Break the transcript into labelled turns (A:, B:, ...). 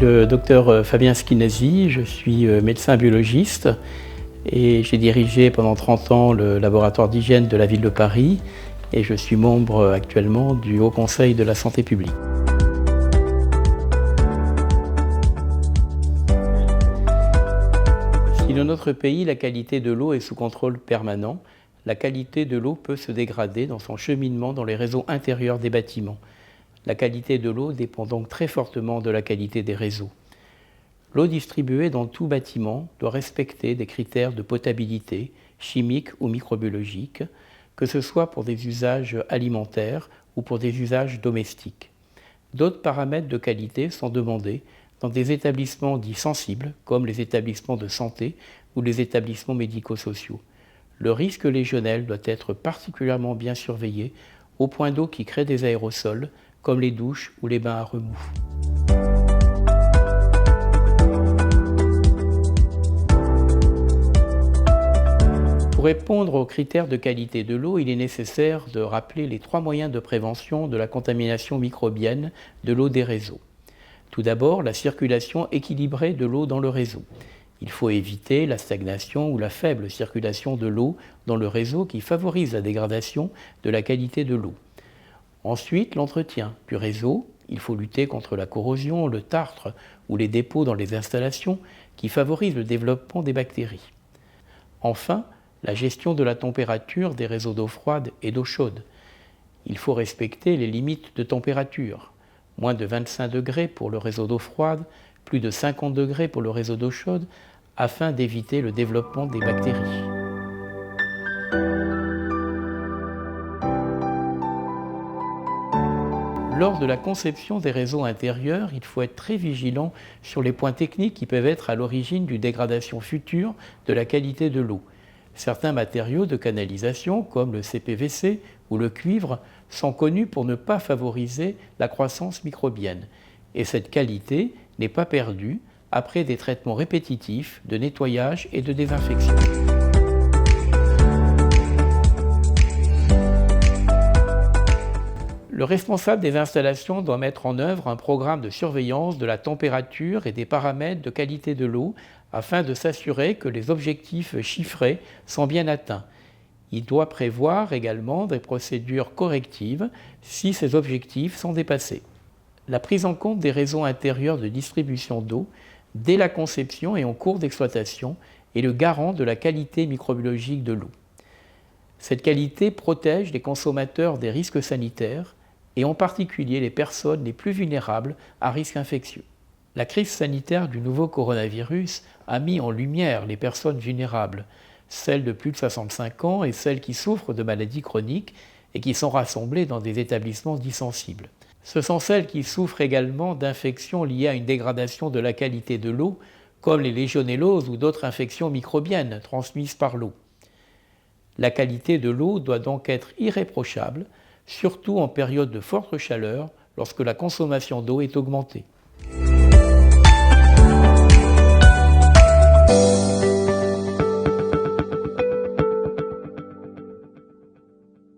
A: le docteur Fabien Schinazi, je suis médecin biologiste et j'ai dirigé pendant 30 ans le laboratoire d'hygiène de la ville de Paris et je suis membre actuellement du Haut Conseil de la santé publique. Si dans notre pays la qualité de l'eau est sous contrôle permanent, la qualité de l'eau peut se dégrader dans son cheminement dans les réseaux intérieurs des bâtiments. La qualité de l'eau dépend donc très fortement de la qualité des réseaux. L'eau distribuée dans tout bâtiment doit respecter des critères de potabilité, chimiques ou microbiologiques, que ce soit pour des usages alimentaires ou pour des usages domestiques. D'autres paramètres de qualité sont demandés dans des établissements dits sensibles, comme les établissements de santé ou les établissements médico-sociaux. Le risque légionnel doit être particulièrement bien surveillé aux points d'eau qui créent des aérosols, comme les douches ou les bains à remous. Pour répondre aux critères de qualité de l'eau, il est nécessaire de rappeler les 3 moyens de prévention de la contamination microbienne de l'eau des réseaux. Tout d'abord, la circulation équilibrée de l'eau dans le réseau. Il faut éviter la stagnation ou la faible circulation de l'eau dans le réseau qui favorise la dégradation de la qualité de l'eau. Ensuite, l'entretien du réseau. Il faut lutter contre la corrosion, le tartre ou les dépôts dans les installations qui favorisent le développement des bactéries. Enfin, la gestion de la température des réseaux d'eau froide et d'eau chaude. Il faut respecter les limites de température. Moins de 25 degrés pour le réseau d'eau froide, plus de 50 degrés pour le réseau d'eau chaude, afin d'éviter le développement des bactéries. Lors de la conception des réseaux intérieurs, il faut être très vigilant sur les points techniques qui peuvent être à l'origine d'une dégradation future de la qualité de l'eau. Certains matériaux de canalisation, comme le CPVC ou le cuivre, sont connus pour ne pas favoriser la croissance microbienne. Et cette qualité n'est pas perdue après des traitements répétitifs de nettoyage et de désinfection. Le responsable des installations doit mettre en œuvre un programme de surveillance de la température et des paramètres de qualité de l'eau afin de s'assurer que les objectifs chiffrés sont bien atteints. Il doit prévoir également des procédures correctives si ces objectifs sont dépassés. La prise en compte des réseaux intérieurs de distribution d'eau dès la conception et en cours d'exploitation est le garant de la qualité microbiologique de l'eau. Cette qualité protège les consommateurs des risques sanitaires et en particulier les personnes les plus vulnérables à risque infectieux. La crise sanitaire du nouveau coronavirus a mis en lumière les personnes vulnérables, celles de plus de 65 ans et celles qui souffrent de maladies chroniques et qui sont rassemblées dans des établissements dits sensibles. Ce sont celles qui souffrent également d'infections liées à une dégradation de la qualité de l'eau, comme les légionelloses ou d'autres infections microbiennes transmises par l'eau. La qualité de l'eau doit donc être irréprochable, surtout en période de forte chaleur, lorsque la consommation d'eau est augmentée.